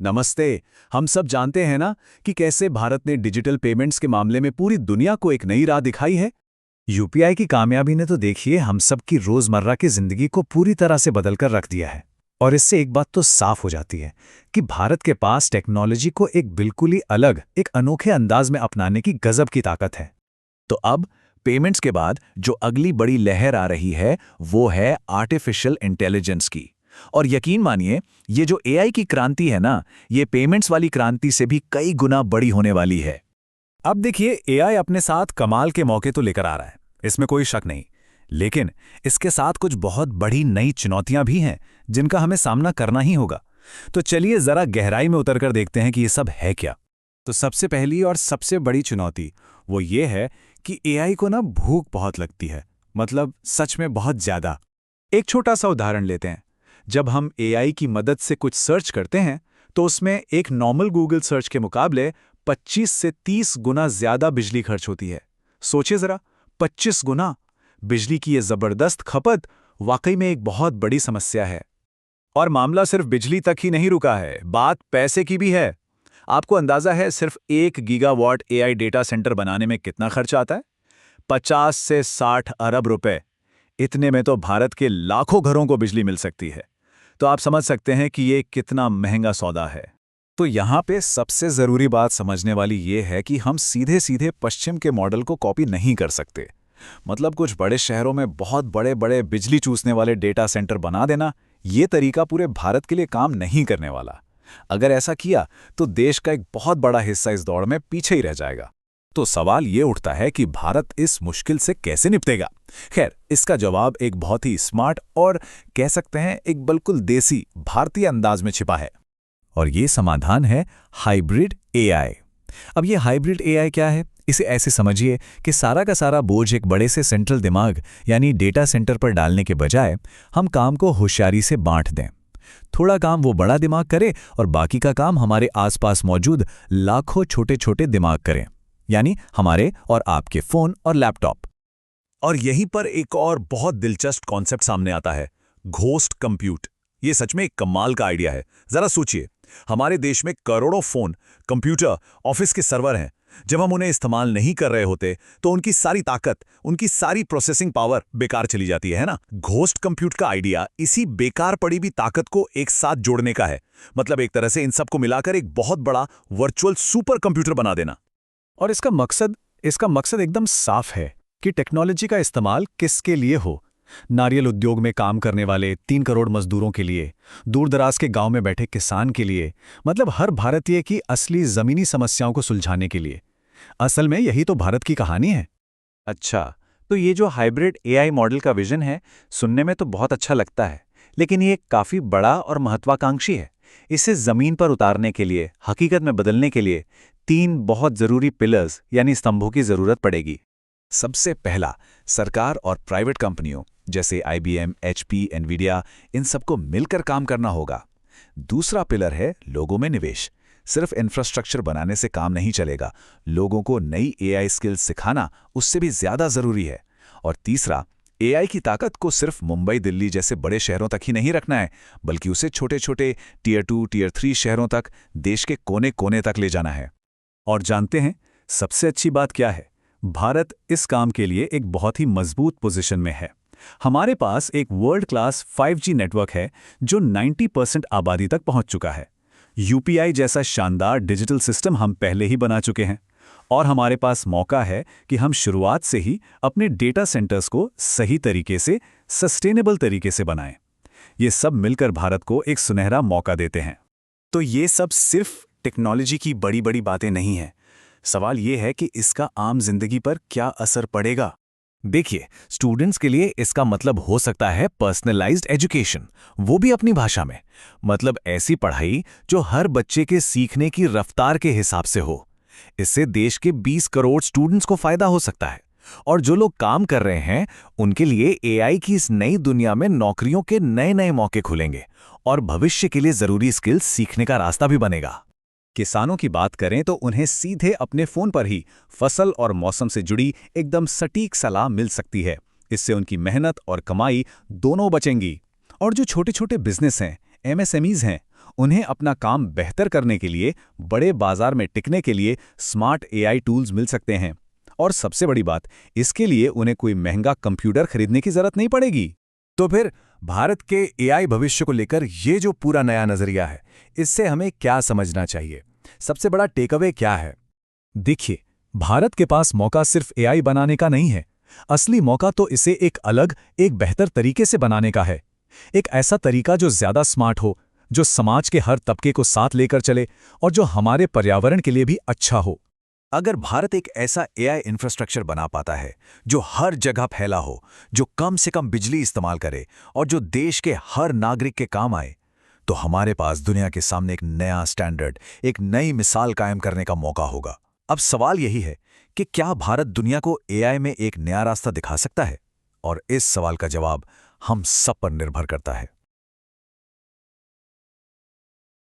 नमस्ते। हम सब जानते हैं ना कि कैसे भारत ने डिजिटल पेमेंट्स के मामले में पूरी दुनिया को एक नई राह दिखाई है। यूपीआई की कामयाबी ने तो देखिए हम सबकी रोजमर्रा की जिंदगी को पूरी तरह से बदलकर रख दिया है। और इससे एक बात तो साफ हो जाती है कि भारत के पास टेक्नोलॉजी को एक बिल्कुल ही अलग, एक अनोखे अंदाज में अपनाने की गजब की ताकत है। तो अब पेमेंट्स के बाद जो अगली बड़ी लहर आ रही है वो है आर्टिफिशियल इंटेलिजेंस की। और यकीन मानिए, ये जो एआई की क्रांति है ना, ये पेमेंट्स वाली क्रांति से भी कई गुना बड़ी होने वाली है। अब देखिए एआई अपने साथ कमाल के मौके तो लेकर आ रहा है, इसमें कोई शक नहीं। लेकिन इसके साथ कुछ बहुत बड़ी नई चुनौतियां भी हैं जिनका हमें सामना करना ही होगा। तो चलिए जरा गहराई में उतरकर देखते हैं कि ये सब है क्या। तो सबसे पहली और सबसे बड़ी चुनौती वो ये है कि एआई को ना भूख बहुत लगती है, मतलब सच में बहुत ज्यादा। एक छोटा सा उदाहरण लेते हैं। जब हम एआई की मदद से कुछ सर्च करते हैं तो उसमें एक नॉर्मल गूगल सर्च के मुकाबले 25 से 30 गुना ज्यादा बिजली खर्च होती है। सोचिए जरा, 25 गुना बिजली की ये जबरदस्त खपत वाकई में एक बहुत बड़ी समस्या है। और मामला सिर्फ बिजली तक ही नहीं रुका है, बात पैसे की भी है। आपको अंदाजा है सिर्फ 1 गीगावाट एआई डेटा सेंटर बनाने में कितना खर्च आता है? 50 से 60 अरब रुपए। इतने में तो भारत के लाखों घरों को बिजली मिल सकती है। तो आप समझ सकते हैं कि ये कितना महंगा सौदा है। तो यहाँ पे सबसे जरूरी बात समझने वाली ये है कि हम सीधे सीधे पश्चिम के मॉडल को कॉपी नहीं कर सकते। मतलब कुछ बड़े शहरों में बहुत बड़े बड़े बिजली चूसने वाले डेटा सेंटर बना देना, ये तरीका पूरे भारत के लिए काम नहीं करने वाला। अगर ऐसा किया तो देश का एक बहुत बड़ा हिस्सा इस दौड़ में पीछे ही रह जाएगा। तो सवाल ये उठता है कि भारत इस मुश्किल से कैसे निपटेगा। खैर, इसका जवाब एक बहुत ही स्मार्ट और कह सकते हैं एक बिल्कुल देसी भारतीय अंदाज में छिपा है। और ये समाधान है हाइब्रिड एआई। अब ये हाइब्रिड एआई क्या है? इसे ऐसे समझिए कि सारा का सारा बोझ एक बड़े से सेंट्रल दिमाग यानी डेटा सेंटर पर डालने के बजाय हम काम को होशियारी से बांट दें। थोड़ा काम वो बड़ा दिमाग करे और बाकी का काम हमारे आसपास मौजूद लाखों छोटे छोटे दिमाग करें, यानी हमारे और आपके फोन और लैपटॉप। और यहीं पर एक और बहुत दिलचस्प कॉन्सेप्ट सामने आता है, घोस्ट कंप्यूट। ये सच में एक कमाल का आइडिया है। जरा सोचिए, हमारे देश में करोड़ों फोन, कंप्यूटर, ऑफिस के सर्वर हैं। जब हम उन्हें इस्तेमाल नहीं कर रहे होते तो उनकी सारी ताकत, उनकी सारी प्रोसेसिंग पावर बेकार चली जाती है ना। घोस्ट कंप्यूट का आइडिया इसी बेकार पड़ी भी ताकत को एक साथ जोड़ने का है। मतलब एक तरह से इन सबको मिलाकर एक बहुत बड़ा वर्चुअल सुपर कंप्यूटर बना देना। और इसका मकसद एकदम साफ है कि टेक्नोलॉजी का इस्तेमाल किसके लिए हो। नारियल उद्योग में काम करने वाले 3 करोड़ मजदूरों के लिए, दूरदराज के गांव में बैठे किसान के लिए, मतलब हर भारतीय की असली जमीनी समस्याओं को सुलझाने के लिए। असल में यही तो भारत की कहानी है। अच्छा, तो ये जो हाइब्रिड एआई मॉडल का विजन है, सुनने में तो बहुत अच्छा लगता है, लेकिन ये काफी बड़ा और महत्वाकांक्षी है। इसे जमीन पर उतारने के लिए, हकीकत में बदलने के लिए 3 बहुत जरूरी पिलर्स यानी स्तंभों की जरूरत पड़ेगी। सबसे पहला, सरकार और प्राइवेट कंपनियों जैसे आईबीएम, एचपी, एनवीडिया, इन सबको मिलकर काम करना होगा। दूसरा पिलर है लोगों में निवेश। सिर्फ इंफ्रास्ट्रक्चर बनाने से काम नहीं चलेगा, लोगों को नई एआई स्किल्स सिखाना उससे भी ज्यादा जरूरी है। और तीसरा, एआई की ताकत को सिर्फ मुंबई, दिल्ली जैसे बड़े शहरों तक ही नहीं रखना है, बल्कि उसे छोटे छोटे टियर 2, टियर 3 शहरों तक, देश के कोने कोने तक ले जाना है। और जानते हैं सबसे अच्छी बात क्या है? भारत इस काम के लिए एक बहुत ही मजबूत पोजीशन में है। हमारे पास एक वर्ल्ड क्लास 5G नेटवर्क है जो 90% आबादी तक पहुंच चुका है। यूपीआई जैसा शानदार डिजिटल सिस्टम हम पहले ही बना चुके हैं। और हमारे पास मौका है कि हम शुरुआत से ही अपने डेटा सेंटर्स को सही तरीके से, सस्टेनेबल तरीके से बनाएं। ये सब मिलकर भारत को एक सुनहरा मौका देते हैं। तो ये सब सिर्फ टेक्नोलॉजी की बड़ी बड़ी बातें नहीं हैं। सवाल ये है कि इसका आम जिंदगी पर क्या असर पड़ेगा। देखिए, स्टूडेंट्स के लिए इसका मतलब हो सकता है पर्सनलाइज्ड एजुकेशन, वो भी अपनी भाषा में। मतलब ऐसी पढ़ाई जो हर बच्चे के सीखने की रफ्तार के हिसाब से हो। इससे देश के 20 करोड़ स्टूडेंट्स को फायदा हो सकता है। और जो लोग काम कर रहे हैं उनके लिए एआई की इस नई दुनिया में नौकरियों के नए नए मौके खुलेंगे और भविष्य के लिए जरूरी स्किल्स सीखने का रास्ता भी बनेगा। किसानों की बात करें तो उन्हें सीधे अपने फोन पर ही फसल और मौसम से जुड़ी एकदम सटीक सलाह मिल सकती है। इससे उनकी मेहनत और कमाई दोनों बचेंगी। और जो छोटे छोटे बिजनेस हैं, एमएसएमईज हैं, उन्हें अपना काम बेहतर करने के लिए, बड़े बाजार में टिकने के लिए स्मार्ट एआई टूल्स मिल सकते हैं। और सबसे बड़ी बात, इसके लिए उन्हें कोई महंगा कंप्यूटर खरीदने की जरूरत नहीं पड़ेगी। तो फिर भारत के एआई भविष्य को लेकर ये जो पूरा नया नजरिया है, इससे हमें क्या समझना चाहिए? सबसे बड़ा टेकअवे क्या है? देखिए, भारत के पास मौका सिर्फ एआई बनाने का नहीं है। असली मौका तो इसे एक अलग, एक बेहतर तरीके से बनाने का है। एक ऐसा तरीका जो ज्यादा स्मार्ट हो, जो समाज के हर तबके को साथ लेकर चले और जो हमारे पर्यावरण के लिए भी अच्छा हो। अगर भारत एक ऐसा एआई इंफ्रास्ट्रक्चर बना पाता है जो हर जगह फैला हो, जो कम से कम बिजली इस्तेमाल करे और जो देश के हर नागरिक के काम आए, तो हमारे पास दुनिया के सामने एक नया स्टैंडर्ड, एक नई मिसाल कायम करने का मौका होगा। अब सवाल यही है कि क्या भारत दुनिया को एआई में एक नया रास्ता दिखा सकता है? और इस सवाल का जवाब हम सब पर निर्भर करता है।